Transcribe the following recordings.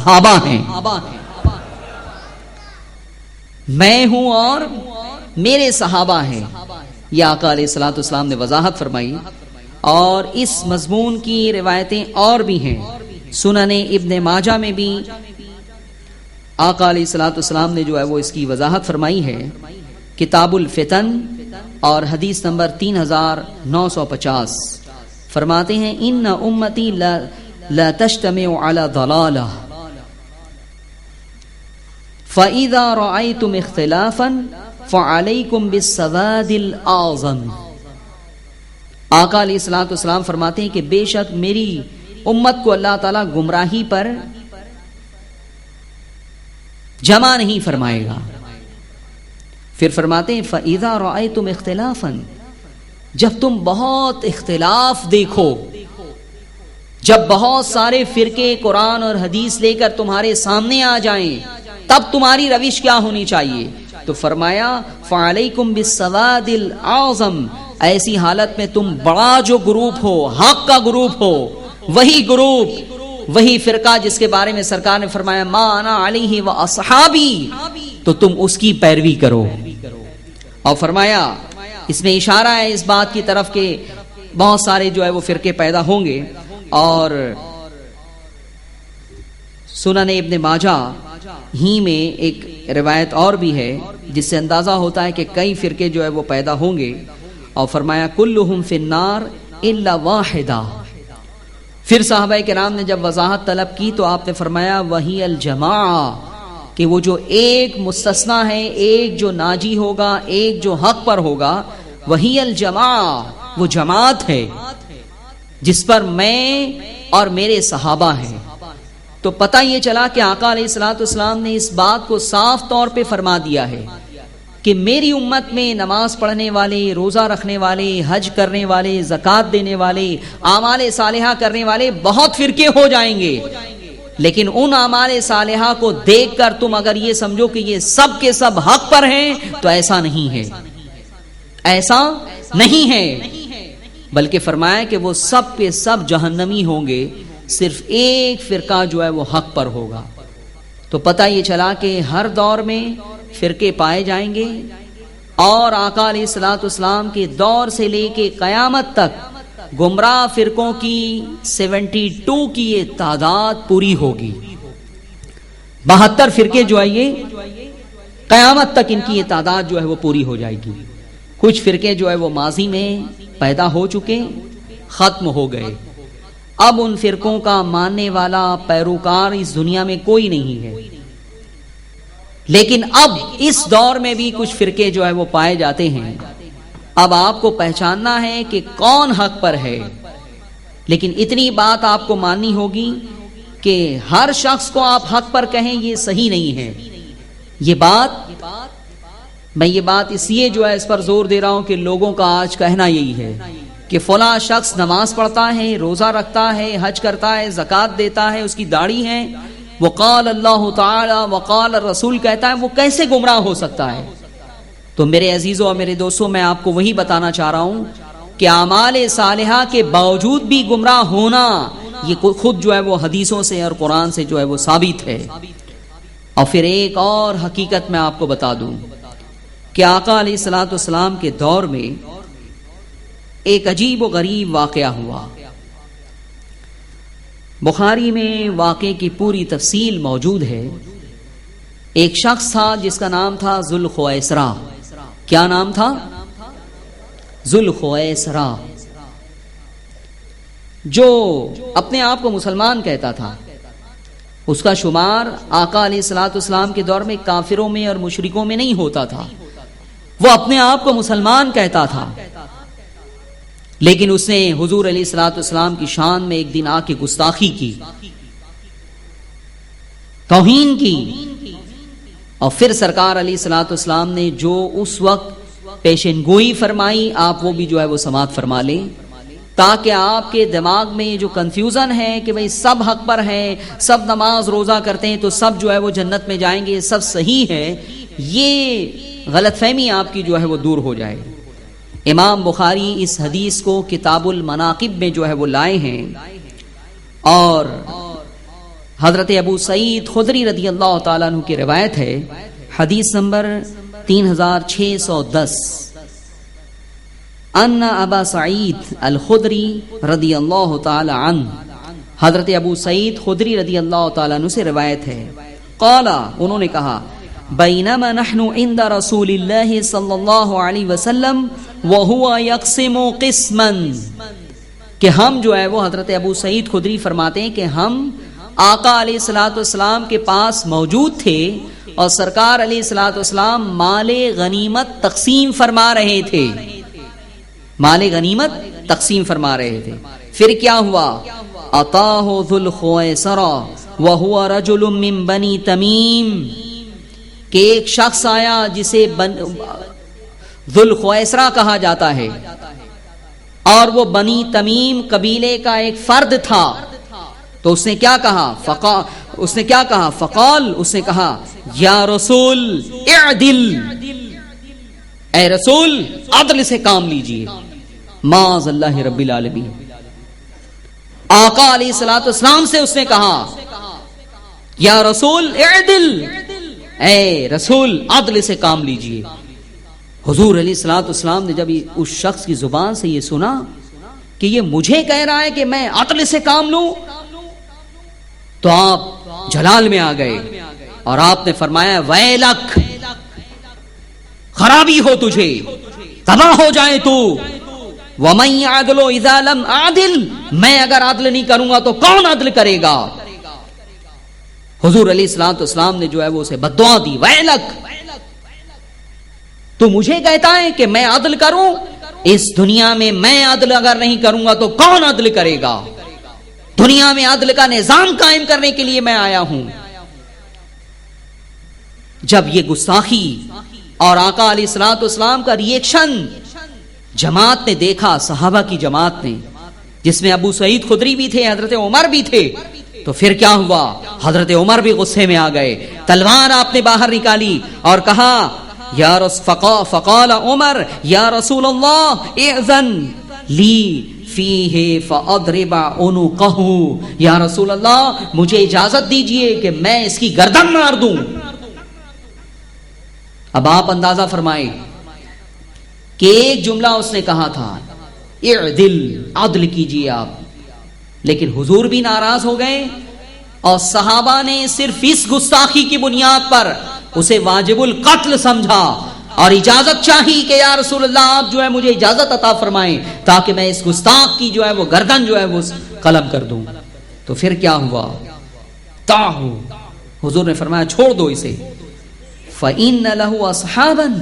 صحابہ ہیں، میں ہوں اور میرے صحابہ ہیں، یہ آقا علیہ الصلوۃ والسلام نے وضاحت فرمائی. اور اس مضمون کی روایتیں اور بھی ہیں. سنن ابن ماجہ میں بھی آقا علیہ الصلوۃ والسلام نے جو ہے وہ اس کی وضاحت فرمائی ہے. کتاب الفتن اور حدیث نمبر 3950 فرماتے ہیں ان امتی لا تجتمع علی ضلالہ فَإِذَا رَأَيْتُمْ اخْتِلَافًا فَعَلَيْكُمْ بِالسَّوَادِ الْأَعْظَمِ. آقا علیہ الصلوۃ والسلام فرماتے ہیں کہ بے شک میری امت کو اللہ تعالیٰ گمراہی پر جمع نہیں فرمائے گا. پھر فرماتے ہیں فَإِذَا رَأَيْتُمْ اخْتِلَافًا، جب تم بہت اختلاف دیکھو، جب بہت سارے فرقے قرآن اور حدیث لے کر تمہارے سامنے آ جائیں، تب تمہاری روش کیا ہونی چاہیے؟ تو فرمایا فَعَلَيْكُمْ بِالسَّوَادِ الْأَعْظَمِ، ایسی حالت میں تم بڑا جو گروپ ہو، حق کا گروپ ہو، وہی گروپ، وہی فرقہ جس کے بارے میں سرکار نے فرمایا ما انا علیہ واصحابی، تو تم اس کی پیروی کرو. اور فرمایا اس میں اشارہ ہے اس بات کی طرف کہ بہت سارے جو ہے وہ فرقے پیدا ہوں گے. اور سنن ابن ماجہ ہی میں ایک روایت اور بھی ہے جس سے اندازہ ہوتا ہے کہ کئی فرقے جو ہے وہ پیدا ہوں گے. اور فرمایا کلہم فی النار الا واحدہ. پھر صحابہ کرام نے جب وضاحت طلب کی تو آپ نے فرمایا وہی الجماعہ، کہ وہ جو ایک مستثنی ہے، ایک جو ناجی ہوگا، ایک جو حق پر ہوگا، وہی الجماعہ، وہ جماعت ہے جس پر میں اور میرے صحابہ ہیں. تو پتہ یہ چلا کہ آقا علیہ الصلوۃ والسلام نے اس بات کو صاف طور پہ فرما دیا ہے کہ میری امت میں نماز پڑھنے والے، روزہ رکھنے والے، حج کرنے والے، زکوٰۃ دینے والے، اعمال صالحہ کرنے والے بہت فرقے ہو جائیں گے، لیکن ان اعمال صالحہ کو دیکھ کر تم اگر یہ سمجھو کہ یہ سب کے سب حق پر ہیں تو ایسا نہیں ہے، ایسا نہیں ہے. بلکہ فرمایا کہ وہ سب کے سب جہنمی ہوں گے، صرف ایک فرقہ جو ہے وہ حق پر ہوگا. تو پتہ یہ چلا کہ ہر دور میں فرقے پائے جائیں گے، اور آقا علیہ الصلوۃ والسلام کے دور سے لے کے قیامت تک گمراہ فرقوں کی 72 کی یہ تعداد پوری ہوگی. 72 فرقے جو ہے یہ قیامت تک ان کی یہ تعداد جو ہے وہ پوری ہو جائے گی. کچھ فرقے جو ہے وہ ماضی میں پیدا ہو چکے، ختم ہو گئے. اب ان فرقوں کا ماننے والا پیروکار اس دنیا میں کوئی نہیں ہے. لیکن اب اس دور میں بھی کچھ فرقے جو ہے وہ پائے جاتے ہیں. اب آپ کو پہچاننا ہے کہ کون حق پر ہے، لیکن اتنی بات آپ کو ماننی ہوگی کہ ہر شخص کو آپ حق پر کہیں یہ صحیح نہیں ہے. میں یہ بات اس لیے جو ہے اس پر زور دے رہا ہوں کہ لوگوں کا آج کہنا یہی ہے کہ فلاں شخص نماز پڑھتا ہے، روزہ رکھتا ہے، حج کرتا ہے، زکوٰۃ دیتا ہے، اس کی داڑھی ہے، وقال اللہ تعالی وقال الرسول کہتا ہے، وہ کیسے گمراہ ہو سکتا ہے؟ تو میرے عزیزوں اور میرے دوستوں، میں آپ کو وہی بتانا چاہ رہا ہوں کہ اعمال صالحہ کے باوجود بھی گمراہ ہونا یہ خود جو ہے وہ حدیثوں سے اور قرآن سے جو ہے وہ ثابت ہے. اور پھر ایک اور حقیقت میں آپ کو بتا دوں کہ آقا علیہ الصلوۃ والسلام کے دور میں ایک عجیب و غریب واقعہ ہوا. بخاری میں واقعے کی پوری تفصیل موجود ہے. ایک شخص تھا جس کا نام تھا ذوالخویسرہ. کیا نام تھا؟ ذوالخویسرہ، جو اپنے آپ کو مسلمان کہتا تھا. اس کا شمار آقا علیہ الصلوۃ والسلام کے دور میں کافروں میں اور مشرکوں میں نہیں ہوتا تھا. وہ اپنے آپ کو مسلمان کہتا تھا، لیکن اس نے حضور علیہ الصلوۃ والسلام کی شان میں ایک دن آ کے گستاخی کی، توہین کی. اور پھر سرکار علیہ الصلوۃ والسلام نے جو اس وقت پیشن گوئی فرمائی، آپ وہ بھی جو ہے وہ سماعت فرما لیں، تاکہ آپ کے دماغ میں جو کنفیوژن ہے کہ بھئی سب حق پر ہیں، سب نماز روزہ کرتے ہیں تو سب جو ہے وہ جنت میں جائیں گے، سب صحیح ہے، یہ غلط فہمی آپ کی جو ہے وہ دور ہو جائے. امام بخاری اس حدیث کو کتاب المناقب میں جو ہے وہ لائے ہیں، اور حضرت ابو سعید خدری رضی اللہ تعالیٰ عنہ کی روایت ہے، حدیث نمبر 3610، ان ابا سعید الخدری رضی اللہ تعالی عنہ، حضرت ابو سعید خدری رضی اللہ تعالیٰ عنہ سے روایت ہے، قال، انہوں نے کہا، بینما نحن عند رسول اللہ صلی اللہ علیہ وسلم وہو یقسم قسما، کہ ہم جو ہے وہ حضرت ابو سعید خدری فرماتے ہیں کہ ہم آقا علیہ الصلوۃ والسلام کے پاس موجود تھے اور سرکار علیہ الصلوۃ والسلام مال غنیمت تقسیم فرما رہے تھے، مال غنیمت تقسیم فرما رہے تھے۔ پھر کیا ہوا؟ عطاہ ذو الخویسرہ وہو رجل من بنی تمیم، کہ ایک شخص آیا جسے ذو الخویسرہ کہا جاتا ہے، اور وہ بنی تمیم قبیلے کا ایک فرد تھا، تو اس نے کیا کہا؟ فقال، اس نے کہا، یا رسول اعدل، اے رسول عدل سے کام لیجئے، معاذ اللہ رب العالمین۔ آقا علیہ الصلوۃ والسلام سے اس نے کہا، یا رسول اعدل، اے رسول عدل سے کام لیجئے۔ حضور علیہ الصلوۃ والسلام نے جب اس شخص کی زبان سے یہ سنا کہ یہ مجھے کہہ رہا ہے کہ میں عدل سے کام لوں، تو آپ جلال میں آ گئے اور آپ نے فرمایا، ویلک، خرابی ہو تجھے، تباہ ہو جائے تو، وَمَن يَعْدِلُ إِذَا لَمْ أَعْدِلْ، میں اگر عدل نہیں کروں گا تو کون عدل کرے گا؟ حضور علیہ الصلوۃ والسلام نے جو ہے وہ اسے بددعا دی، ویلک، تو مجھے کہتا ہے کہ میں عدل کروں، اس دنیا میں میں عدل اگر نہیں کروں گا تو کون عدل کرے گا؟ دنیا میں عدل کا نظام قائم کرنے کے لیے میں آیا ہوں۔ جب یہ گستاخی اور آقا علیہ الصلوۃ والسلام کا ریئیکشن جماعت نے دیکھا، صحابہ کی جماعت نے، جس میں ابو سعید خدری بھی تھے، حضرت عمر بھی تھے، تو پھر کیا ہوا؟ حضرت عمر بھی غصے میں آ گئے، تلوار آپ نے باہر نکالی اور کہا، فقال عمر، یا رسول اللہ اذن لی فیہ فاضرب عنقہ، یا رسول اللہ مجھے اجازت دیجئے کہ میں اس کی گردن مار دوں۔ اب آپ اندازہ فرمائیں کہ ایک جملہ اس نے کہا تھا، اعدل، عدل کیجئے آپ، لیکن حضور بھی ناراض ہو گئے اور صحابہ نے صرف اس گستاخی کی بنیاد پر اسے واجب القتل سمجھا اور اجازت چاہی کہ یا رسول اللہ آپ جو ہے مجھے اجازت عطا فرمائیں تاکہ میں اس گستاخ کی جو ہے وہ گردن جو ہے وہ قلم کر دوں۔ تو پھر کیا ہوا؟ تاہو، حضور نے فرمایا چھوڑ دو اسے، فَإِنَّ لَهُ أَصْحَابًا،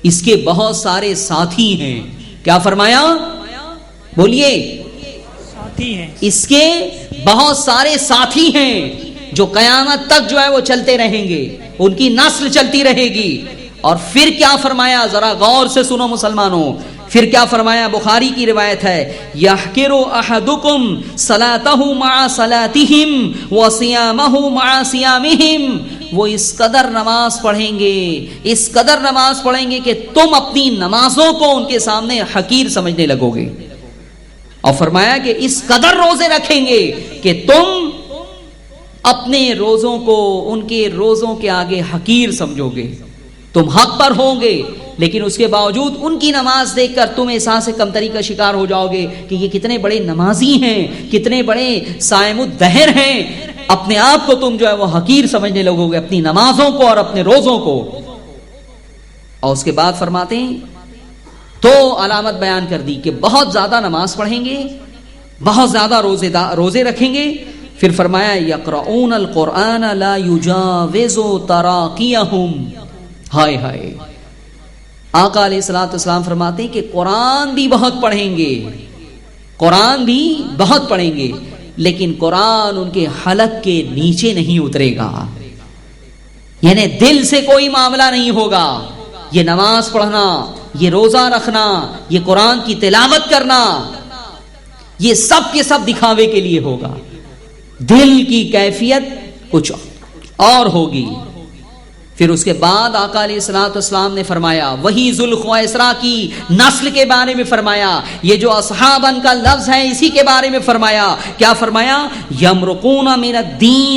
اس کے بہت سارے ساتھی ہیں۔ کیا فرمایا؟ بولیے، ساتھی ہیں، اس کے بہت سارے ساتھی ہیں جو قیامت تک جو ہے وہ چلتے رہیں گے، ان کی نسل چلتی رہے گی۔ اور پھر کیا فرمایا؟ ذرا غور سے سنو مسلمانوں، پھر کیا فرمایا؟ بخاری کی روایت ہے، یحقر احدکم صلاتہ مع صلاتہم وصیامہ مع صیامہم، وہ اس قدر نماز پڑھیں گے، اس قدر نماز پڑھیں گے کہ تم اپنی نمازوں کو ان کے سامنے حقیر سمجھنے لگو گے۔ اور فرمایا کہ اس قدر روزے رکھیں گے کہ تم اپنے روزوں کو ان کے روزوں کے آگے حقیر سمجھو گے، تم حق پر ہوں گے لیکن اس کے باوجود ان کی نماز دیکھ کر تم احساس کمتری کا شکار ہو جاؤ گے کہ یہ کتنے بڑے نمازی ہیں، کتنے بڑے صائم الدہر ہیں، اپنے آپ کو تم جو ہے وہ حقیر سمجھنے لگو گے، اپنی نمازوں کو اور اپنے روزوں کو۔ اور اس کے بعد فرماتے ہیں تو علامت بیان کر دی کہ بہت زیادہ نماز پڑھیں گے، بہت زیادہ روزے رکھیں گے۔ پھر فرمایا یقرؤون القرآن لا یجاوز تراقیہم، ہائے ہائے، آقا علیہ الصلوۃ والسلام فرماتے ہیں کہ قرآن بھی بہت پڑھیں گے، قرآن بھی بہت پڑھیں گے، لیکن قرآن ان کے حلق کے نیچے نہیں اترے گا، یعنی دل سے کوئی معاملہ نہیں ہوگا۔ یہ نماز پڑھنا، یہ روزہ رکھنا، یہ قرآن کی تلاوت کرنا، یہ سب کے سب دکھاوے کے لیے ہوگا، دل کی کیفیت کچھ اور ہوگی۔ پھر اس کے بعد آقا علیہ الصلوۃ والسلام نے فرمایا، وہی ذوالخویسرہ کی نسل کے بارے میں فرمایا، یہ جو اصحابن کا لفظ ہے اسی کے بارے میں فرمایا، کیا فرمایا؟ یمرقون من الدین